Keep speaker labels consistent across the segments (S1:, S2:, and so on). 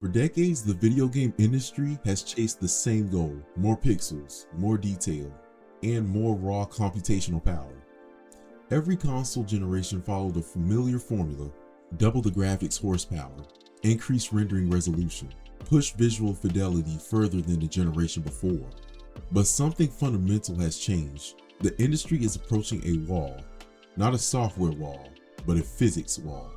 S1: For decades, the video game industry has chased the same goal: more pixels, more detail, and more raw computational power. Every console generation followed a familiar formula: double the graphics horsepower, increase rendering resolution, push visual fidelity further than the generation before. But something fundamental has changed. The industry is approaching a wall, not a software wall, but a physics wall.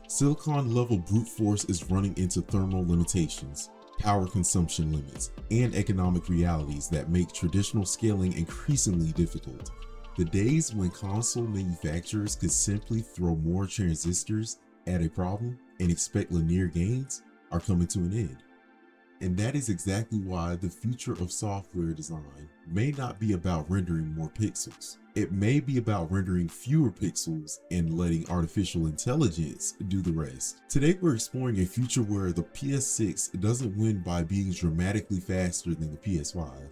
S1: Silicon-level brute force is running into thermal limitations, power consumption limits, and economic realities that make traditional scaling increasingly difficult. The days when console manufacturers could simply throw more transistors at a problem and expect linear gains are coming to an end. And that is exactly why the future of software design may not be about rendering more pixels. It may be about rendering fewer pixels and letting artificial intelligence do the rest. Today we're exploring a future where the PS6 doesn't win by being dramatically faster than the PS5.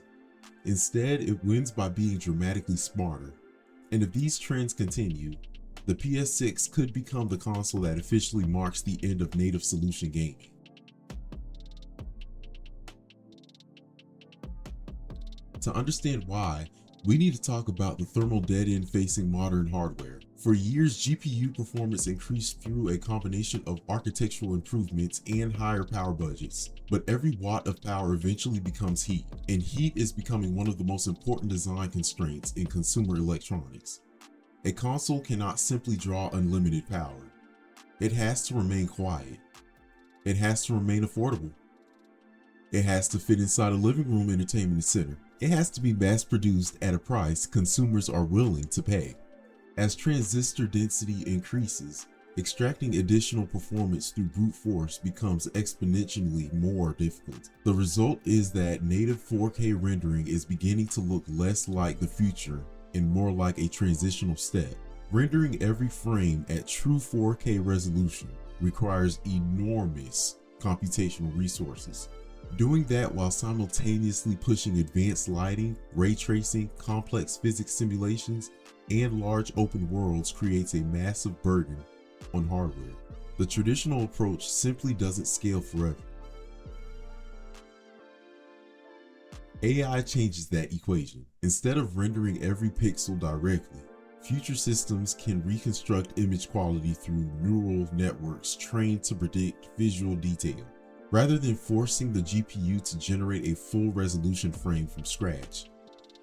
S1: Instead, it wins by being dramatically smarter. And if these trends continue, the PS6 could become the console that officially marks the end of native solution gaming. To understand why, we need to talk about the thermal dead end facing modern hardware. For years, GPU performance increased through a combination of architectural improvements and higher power budgets. But every watt of power eventually becomes heat, and heat is becoming one of the most important design constraints in consumer electronics. A console cannot simply draw unlimited power. It has to remain quiet. It has to remain affordable. It has to fit inside a living room entertainment center. It has to be mass-produced at a price consumers are willing to pay. As transistor density increases, extracting additional performance through brute force becomes exponentially more difficult. The result is that native 4K rendering is beginning to look less like the future and more like a transitional step. Rendering every frame at true 4K resolution requires enormous computational resources. Doing that while simultaneously pushing advanced lighting, ray tracing, complex physics simulations, and large open worlds creates a massive burden on hardware. The traditional approach simply doesn't scale forever. AI changes that equation. Instead of rendering every pixel directly, future systems can reconstruct image quality through neural networks trained to predict visual detail. Rather than forcing the GPU to generate a full resolution frame from scratch,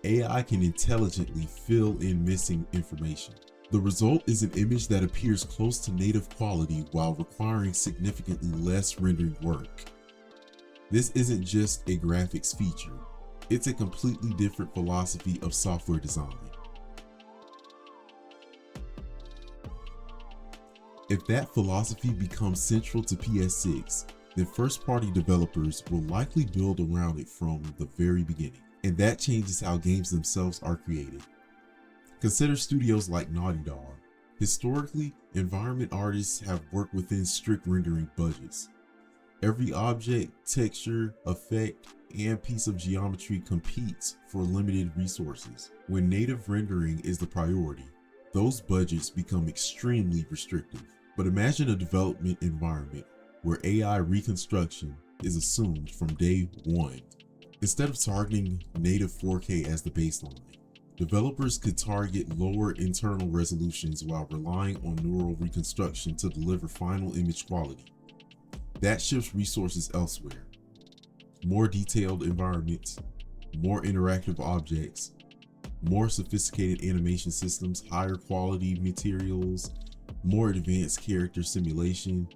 S1: AI can intelligently fill in missing information. The result is an image that appears close to native quality while requiring significantly less rendering work. This isn't just a graphics feature, it's a completely different philosophy of software design. If that philosophy becomes central to PS6, then first-party developers will likely build around it from the very beginning, and that changes how games themselves are created. Consider studios like Naughty Dog. Historically, environment artists have worked within strict rendering budgets. Every object, texture, effect, and piece of geometry competes for limited resources. When native rendering is the priority, those budgets become extremely restrictive. But imagine a development environment where AI reconstruction is assumed from day one. Instead of targeting native 4K as the baseline, developers could target lower internal resolutions while relying on neural reconstruction to deliver final image quality. That shifts resources elsewhere. More detailed environments, more interactive objects, more sophisticated animation systems, higher quality materials, more advanced character simulation.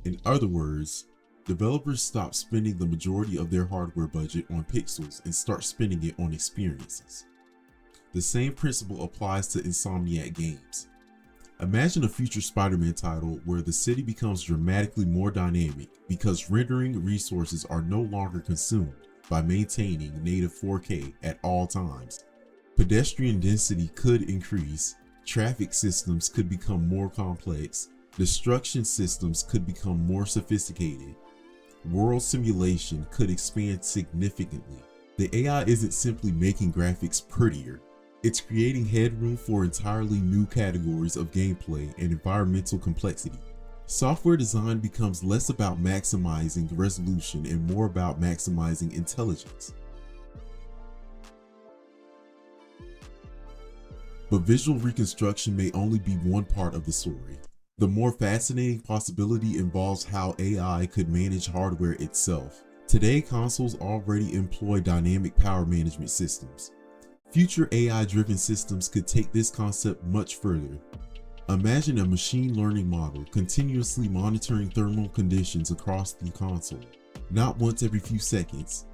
S1: In other words, developers stop spending the majority of their hardware budget on pixels and start spending it on experiences. The same principle applies to Insomniac games. Imagine a future Spider-Man title where the city becomes dramatically more dynamic because rendering resources are no longer consumed by maintaining native 4K at all times. Pedestrian density could increase, traffic systems could become more complex, destruction systems could become more sophisticated. World simulation could expand significantly. The AI isn't simply making graphics prettier, it's creating headroom for entirely new categories of gameplay and environmental complexity. Software design becomes less about maximizing resolution and more about maximizing intelligence. But visual reconstruction may only be one part of the story. The more fascinating possibility involves how AI could manage hardware itself. Today, consoles already employ dynamic power management systems. Future AI-driven systems could take this concept much further. Imagine a machine learning model continuously monitoring thermal conditions across the console, not once every few seconds,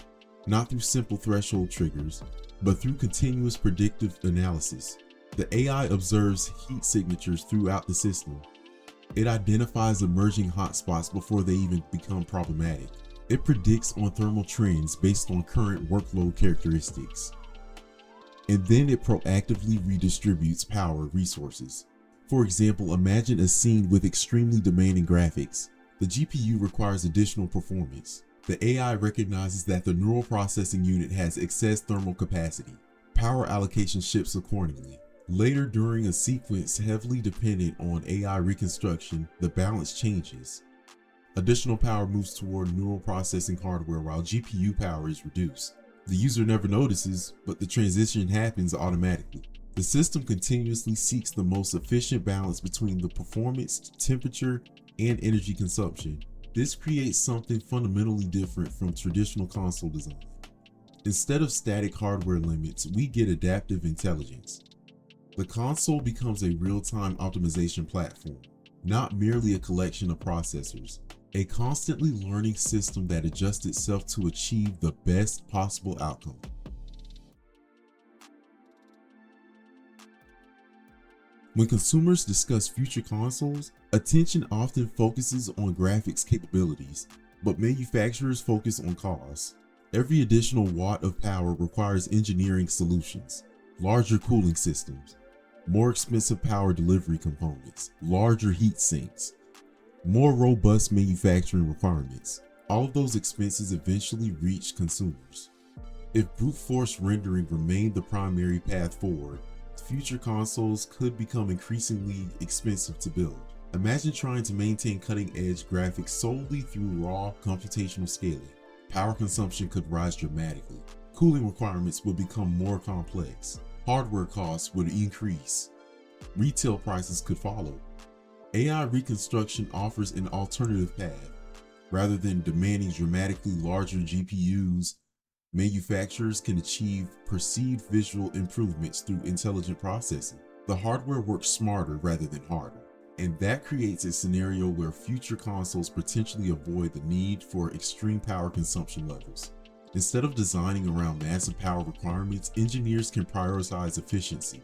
S1: not through simple threshold triggers, but through continuous predictive analysis. The AI observes heat signatures throughout the system. It identifies emerging hotspots before they even become problematic. It predicts on thermal trends based on current workload characteristics. And then it proactively redistributes power resources. For example, imagine a scene with extremely demanding graphics. The GPU requires additional performance. The AI recognizes that the neural processing unit has excess thermal capacity. Power allocation shifts accordingly. Later, during a sequence heavily dependent on AI reconstruction, the balance changes. Additional power moves toward neural processing hardware while GPU power is reduced. The user never notices, but the transition happens automatically. The system continuously seeks the most efficient balance between the performance, temperature, and energy consumption. This creates something fundamentally different from traditional console design. Instead of static hardware limits, we get adaptive intelligence. The console becomes a real-time optimization platform, not merely a collection of processors. A constantly learning system that adjusts itself to achieve the best possible outcome. When consumers discuss future consoles, attention often focuses on graphics capabilities, but manufacturers focus on cost. Every additional watt of power requires engineering solutions, larger cooling systems, more expensive power delivery components, larger heat sinks, more robust manufacturing requirements. All of those expenses eventually reach consumers. If brute force rendering remained the primary path forward, future consoles could become increasingly expensive to build. Imagine trying to maintain cutting-edge graphics solely through raw computational scaling. Power consumption could rise dramatically. Cooling requirements would become more complex. Hardware costs would increase. Retail prices could follow. AI reconstruction offers an alternative path. Rather than demanding dramatically larger GPUs, manufacturers can achieve perceived visual improvements through intelligent processing. The hardware works smarter rather than harder, and that creates a scenario where future consoles potentially avoid the need for extreme power consumption levels. Instead of designing around massive power requirements, engineers can prioritize efficiency.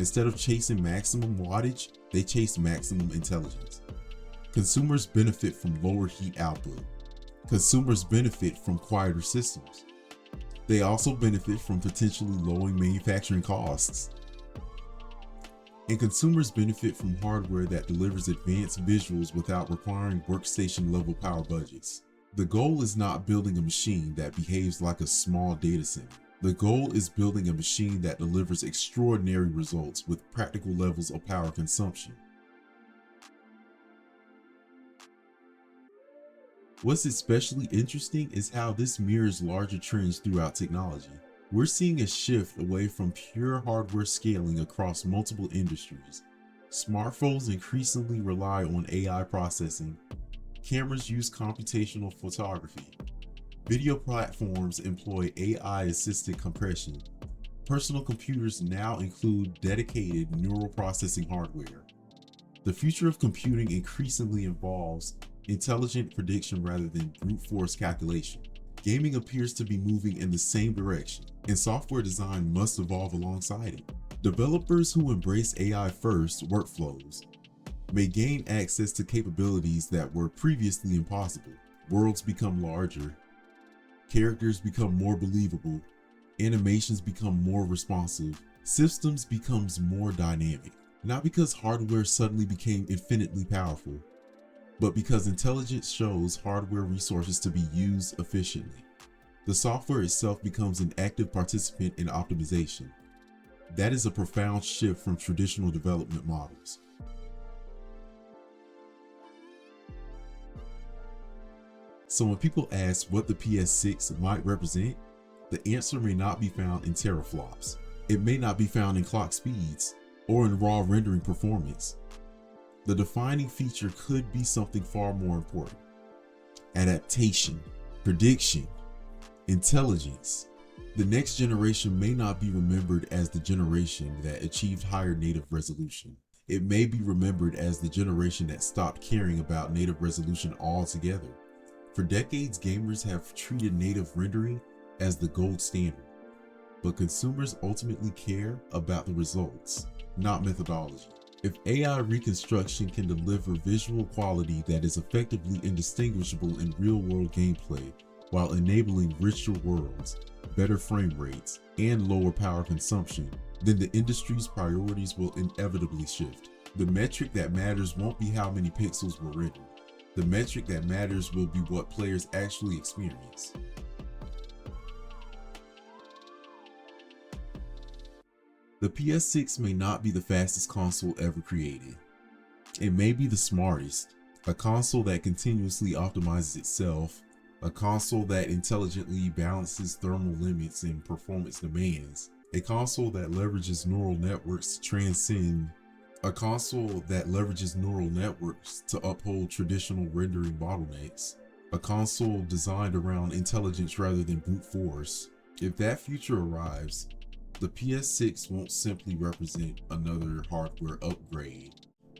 S1: Instead of chasing maximum wattage, they chase maximum intelligence. Consumers benefit from lower heat output. Consumers benefit from quieter systems. They also benefit from potentially lowering manufacturing costs. And consumers benefit from hardware that delivers advanced visuals without requiring workstation-level power budgets. The goal is not building a machine that behaves like a small data center. The goal is building a machine that delivers extraordinary results with practical levels of power consumption. What's especially interesting is how this mirrors larger trends throughout technology. We're seeing a shift away from pure hardware scaling across multiple industries. Smartphones increasingly rely on AI processing. Cameras use computational photography. Video platforms employ AI-assisted compression. Personal computers now include dedicated neural processing hardware. The future of computing increasingly involves intelligent prediction rather than brute force calculation. Gaming appears to be moving in the same direction, and software design must evolve alongside it. Developers who embrace AI-first workflows may gain access to capabilities that were previously impossible. Worlds become larger, characters become more believable, animations become more responsive, systems becomes more dynamic. Not because hardware suddenly became infinitely powerful, but because intelligence shows hardware resources to be used efficiently. The software itself becomes an active participant in optimization. That is a profound shift from traditional development models. So when people ask what the PS6 might represent, the answer may not be found in teraflops. It may not be found in clock speeds or in raw rendering performance. The defining feature could be something far more important: adaptation, prediction, intelligence. The next generation may not be remembered as the generation that achieved higher native resolution. It may be remembered as the generation that stopped caring about native resolution altogether. For decades, gamers have treated native rendering as the gold standard, but consumers ultimately care about the results, not methodology. If AI reconstruction can deliver visual quality that is effectively indistinguishable in real-world gameplay while enabling richer worlds, better frame rates, and lower power consumption, then the industry's priorities will inevitably shift. The metric that matters won't be how many pixels were rendered. The metric that matters will be what players actually experience. The PS6 may not be the fastest console ever created. It may be the smartest, a console that continuously optimizes itself, a console that intelligently balances thermal limits and performance demands, a console that leverages neural networks to transcend, a console that leverages neural networks to uphold traditional rendering bottlenecks, a console designed around intelligence rather than brute force. If that future arrives, the PS6 won't simply represent another hardware upgrade.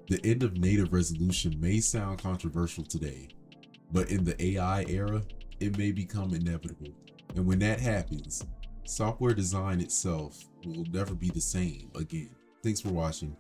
S1: The end of native resolution may sound controversial today, but in the AI era, it may become inevitable. And when that happens, software design itself will never be the same again. Thanks for watching.